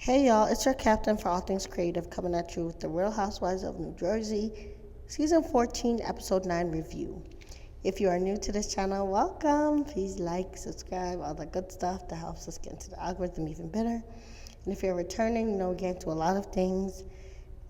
Hey y'all, it's your captain for all things creative coming at you with the Real Housewives of New Jersey, Season 14, Episode 9 review. If you are new to this channel, welcome. Please like, subscribe, all that good stuff that helps us get into the algorithm even better. And if you're returning, we get into a lot of things.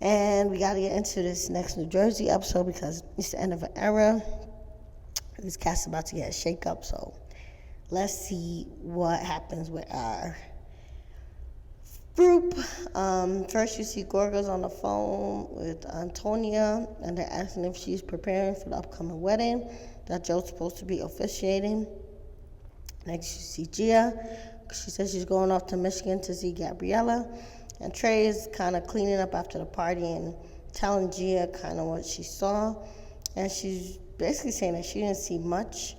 And we got to get into this next New Jersey episode because it's the end of an era. This cast is about to get a shake-up, so let's see what happens with our group. First you see Gorga's on the phone with Antonia, and they're asking if she's preparing for the upcoming wedding that Joe's supposed to be officiating. Next you see Gia. She says she's going off to Michigan to see Gabriella, and Tre is kind of cleaning up after the party and telling Gia kind of what she saw, and she's basically saying that she didn't see much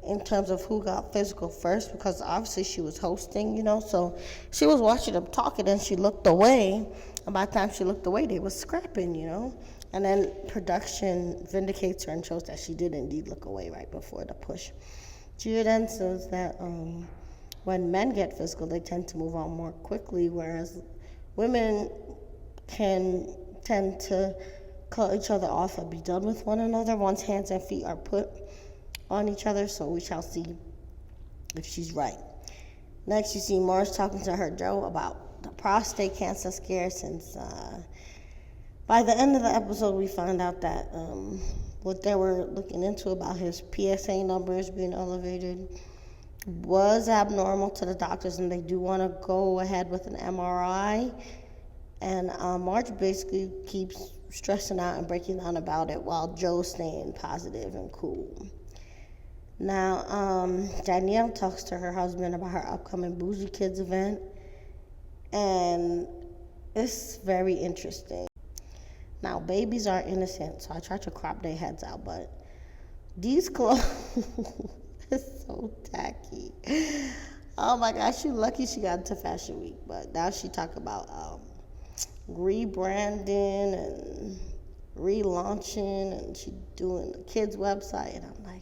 in terms of who got physical first, because obviously she was hosting, so she was watching them talking and she looked away, and by the time she looked away they was scrapping, and then production vindicates her and shows that she did indeed look away right before the push. Gia then says that when men get physical they tend to move on more quickly, whereas women can tend to cut each other off and be done with one another once hands and feet are put on each other, so we shall see if she's right. Next, you see Morris talking to her Joe about the prostate cancer scare, since by the end of the episode we find out that what they were looking into about his PSA numbers being elevated was abnormal to the doctors, and they do want to go ahead with an MRI. And Marge basically keeps stressing out and breaking down about it while Joe's staying positive and cool. Now, Danielle talks to her husband about her upcoming Bougie Kids event, and it's very interesting. Now, babies are innocent, so I try to crop their heads out, but these clothes is so tacky. Oh my gosh, she's lucky she got into Fashion Week, but now she talk about rebranding and relaunching, and she doing the kids' website, and I'm like,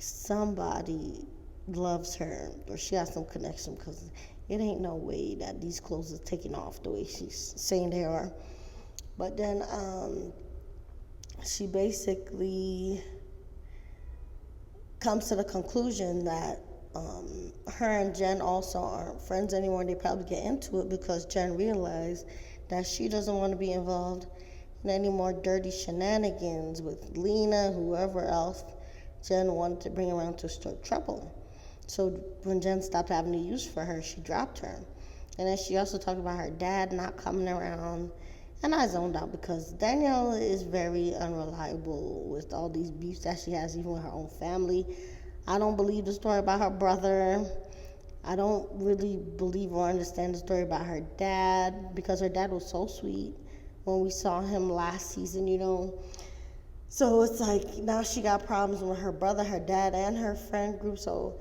somebody loves her, or she has some connection, because it ain't no way that these clothes are taking off the way she's saying they are. But then she basically comes to the conclusion that her and Jen also aren't friends anymore. They probably get into it because Jen realized that she doesn't want to be involved in any more dirty shenanigans with Lena, whoever else Jen wanted to bring around to start trouble. So when Jen stopped having the use for her, she dropped her. And then she also talked about her dad not coming around. And I zoned out because Danielle is very unreliable with all these beefs that she has, even with her own family. I don't believe the story about her brother. I don't really believe or understand the story about her dad, because her dad was so sweet when we saw him last season, So it's like now she got problems with her brother, her dad, and her friend group. So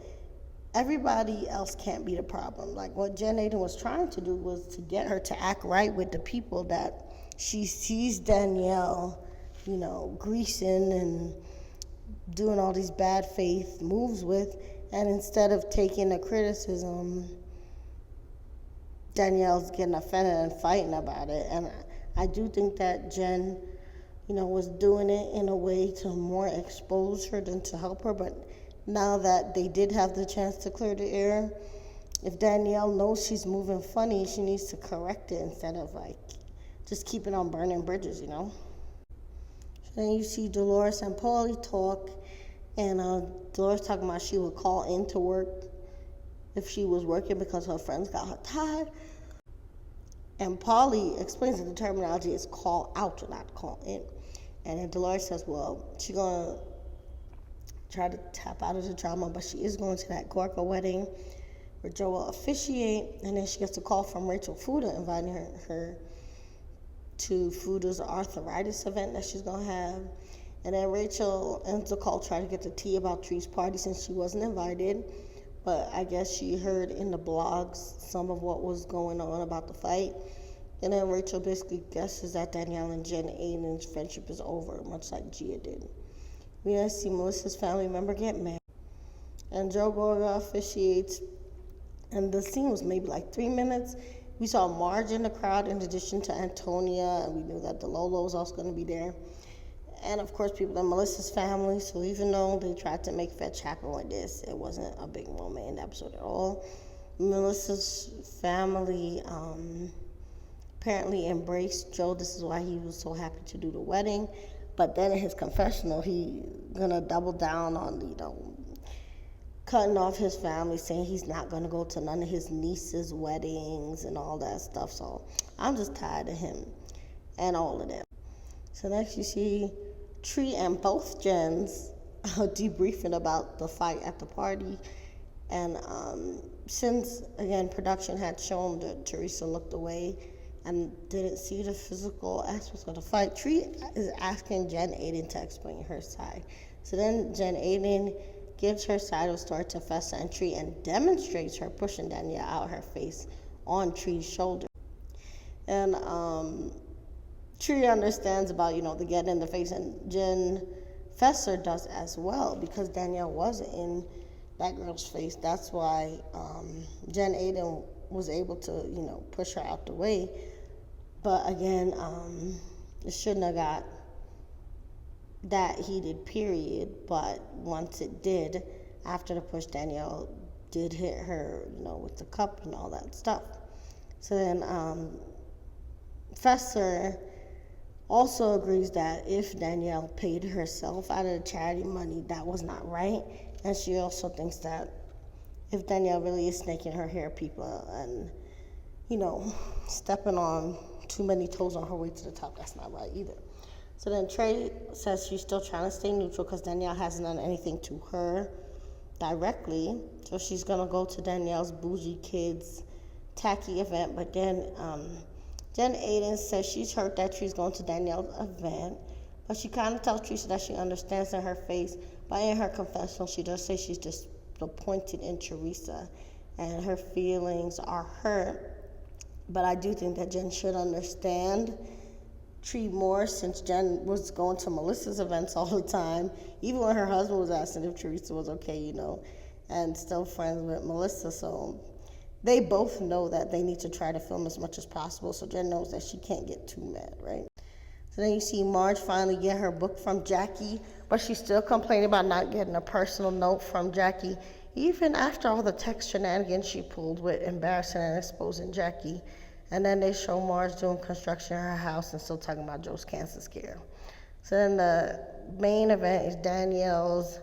everybody else can't be the problem. Like what Jen Aydin was trying to do was to get her to act right with the people that she sees Danielle, greasing and doing all these bad faith moves with. And instead of taking the criticism, Danielle's getting offended and fighting about it. And I do think that Jen was doing it in a way to more expose her than to help her. But now that they did have the chance to clear the air, if Danielle knows she's moving funny, she needs to correct it instead of just keeping on burning bridges, So then you see Dolores and Paulie talk, and Dolores talking about she would call in to work if she was working because her friends got her tired. And Paulie explains that the terminology is call out, not call in. And then Dolores says, well, she's going to try to tap out of the drama, but she is going to that Gorka wedding where Joe will officiate. And then she gets a call from Rachel Fuda inviting her to Fuda's arthritis event that she's going to have. And then Rachel ends the call trying to get the tea about Tree's party since she wasn't invited. But I guess she heard in the blogs some of what was going on about the fight. And then Rachel basically guesses that Danielle and Jen Aydin's friendship is over, much like Gia did. We then see Melissa's family member get married. And Joe Gorga officiates And the scene was maybe like 3 minutes. We saw Marge in the crowd in addition to Antonia, and we knew that the Lolo was also going to be there. And of course, people in Melissa's family. So even though they tried to make fetch happen with this, it wasn't a big moment in the episode at all. Melissa's family apparently embraced Joe. This is why he was so happy to do the wedding. But then in his confessional, he gonna double down on, cutting off his family, saying he's not gonna go to none of his niece's weddings and all that stuff. So I'm just tired of him and all of them. So next you see Tre and both Jens debriefing about the fight at the party. And since, again, production had shown that Teresa looked away and didn't see the physical aspects of the fight, Tre is asking Jen Aydin to explain her side. So then Jen Aydin gives her side of the story to Fessler and Tre and demonstrates her pushing Danielle out her face on Tre's shoulder. And Tre understands about, the getting in the face, and Jen Fessler does as well, because Danielle was in that girl's face. That's why Jen Aydin was able to, push her out the way. But again, it shouldn't have got that heated, period. But once it did, after the push, Danielle did hit her, with the cup and all that stuff. So then Fessler also agrees that if Danielle paid herself out of the charity money, that was not right. And she also thinks that if Danielle really is snaking her hair, people, and, stepping on too many toes on her way to the top, that's not right either. So then Tre says she's still trying to stay neutral because Danielle hasn't done anything to her directly. So she's going to go to Danielle's bougie kids tacky event. But then Jen Aydin says she's hurt that Tre's going to Danielle's event. But she kind of tells Teresa that she understands in her face. But in her confessional, she does say she's disappointed in Teresa and her feelings are hurt. But I do think that Jen should understand Tre more, since Jen was going to Melissa's events all the time, even when her husband was asking if Teresa was okay, and still friends with Melissa. So they both know that they need to try to film as much as possible. So Jen knows that she can't get too mad, right? So then you see Marge finally get her book from Jackie, but she's still complaining about not getting a personal note from Jackie, even after all the text shenanigans she pulled with embarrassing and exposing Jackie. And then they show Marge doing construction in her house and still talking about Joe's cancer scare. So then the main event is Danielle's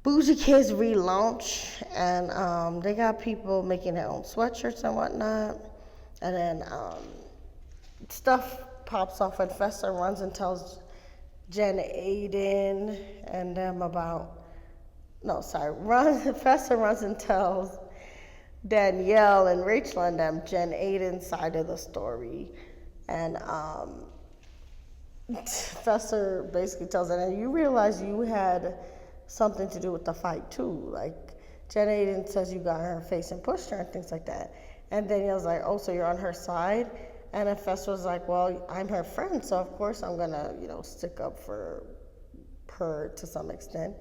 Bougie Kids relaunch, and they got people making their own sweatshirts and whatnot. And then stuff pops off when Fessler runs and tells Jen Aydin and them about, Fessler runs and tells Danielle and Rachel and them Jen Aydin's side of the story. And Fessler basically tells them, and you realize you had something to do with the fight too. Like, Jen Aydin says you got in her face and pushed her and things like that. And Danielle's like, oh, so you're on her side? And then Fessler's like, well, I'm her friend, so of course I'm gonna, stick up for her to some extent.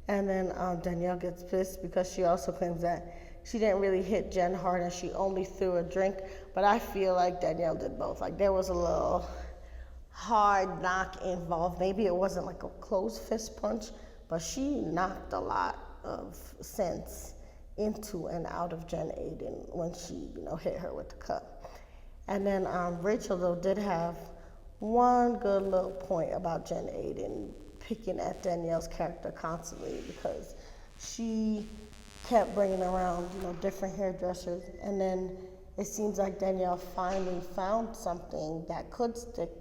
And then Danielle gets pissed because she also claims that she didn't really hit Jen hard and she only threw a drink. But I feel like Danielle did both. Like, there was a little hard knock involved. Maybe it wasn't like a closed fist punch, but she knocked a lot of sense into and out of Jen Aydin when she, hit her with the cup. And then Rachel, though, did have one good little point about Jen Aydin picking at Danielle's character constantly, because she kept bringing around, different hairdressers, and then it seems like Danielle finally found something that could stick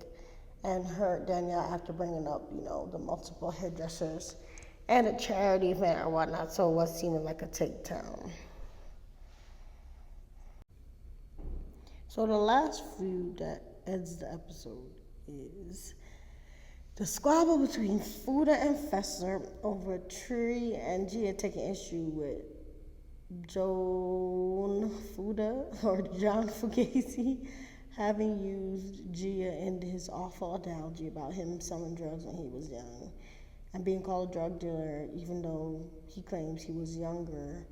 and hurt Danielle after bringing up, the multiple hairdressers and a charity event or whatnot, so it was seeming like a takedown. So the last feud that ends the episode is the squabble between Fuda and Fessler over Tre and Gia taking issue with John Fugazi having used Gia in his awful analogy about him selling drugs when he was young and being called a drug dealer, even though he claims he was younger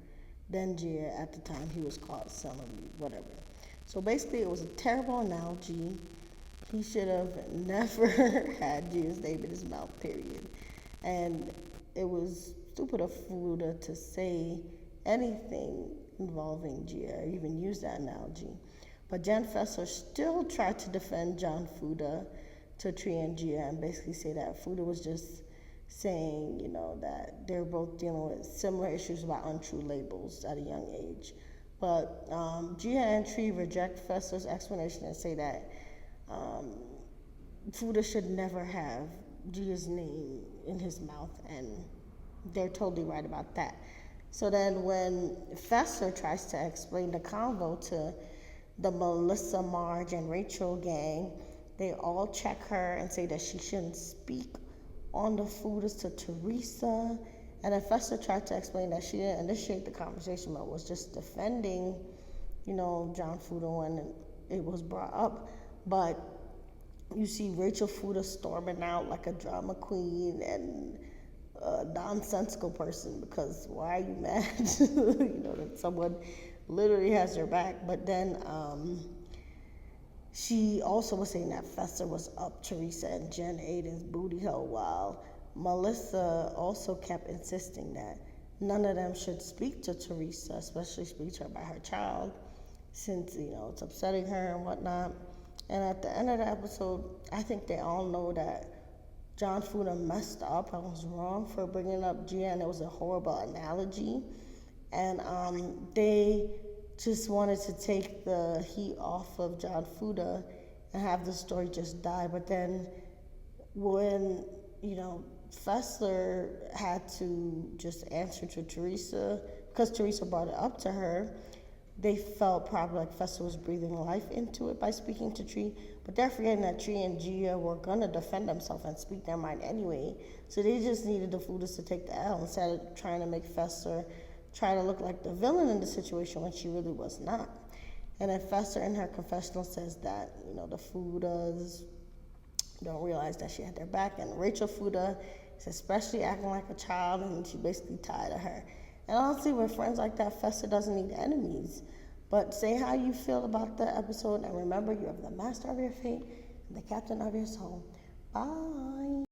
than Gia at the time he was caught selling whatever. So basically, it was a terrible analogy. He should have never had Gia's name in his mouth, period. And it was stupid of Fuda to say anything involving Gia or even use that analogy. But Jen Fessler still tried to defend John Fuda to Tre and Gia and basically say that Fuda was just saying, that they're both dealing with similar issues about untrue labels at a young age. But Gia and Tre reject Fessler's explanation and say that Fuda should never have Gia's name in his mouth, and they're totally right about that. So then when Fessler tries to explain the convo to the Melissa, Marge, and Rachel gang, they all check her and say that she shouldn't speak on the Fudas to Teresa. And then Fessler tried to explain that she didn't initiate the conversation, but was just defending, John Fuda when it was brought up. But you see Rachel Fuda storming out like a drama queen and a nonsensical person, because why are you mad? That someone literally has your back. But then she also was saying that Fessler was up Teresa and Jen Aydin's booty hole, while Melissa also kept insisting that none of them should speak to Teresa, especially speak to her about her child, since, it's upsetting her and whatnot. And at the end of the episode, I think they all know that John Fuda messed up. I was wrong for bringing up Gia, and it was a horrible analogy. And they just wanted to take the heat off of John Fuda and have the story just die. But then when, Fessler had to just answer to Teresa, because Teresa brought it up to her, they felt probably like Fessler was breathing life into it by speaking to Tre, but they're forgetting that Tre and Gia were gonna defend themselves and speak their mind anyway. So they just needed the Fudas to take the L instead of trying to make Fessler try to look like the villain in the situation when she really was not. And then Fessler in her confessional says that, the Fudas don't realize that she had their back, and Rachel Fuda is especially acting like a child, and she basically tired of her. And honestly, with friends like that, Fessler doesn't need enemies. But say how you feel about the episode, and remember, you have the master of your fate and the captain of your soul. Bye.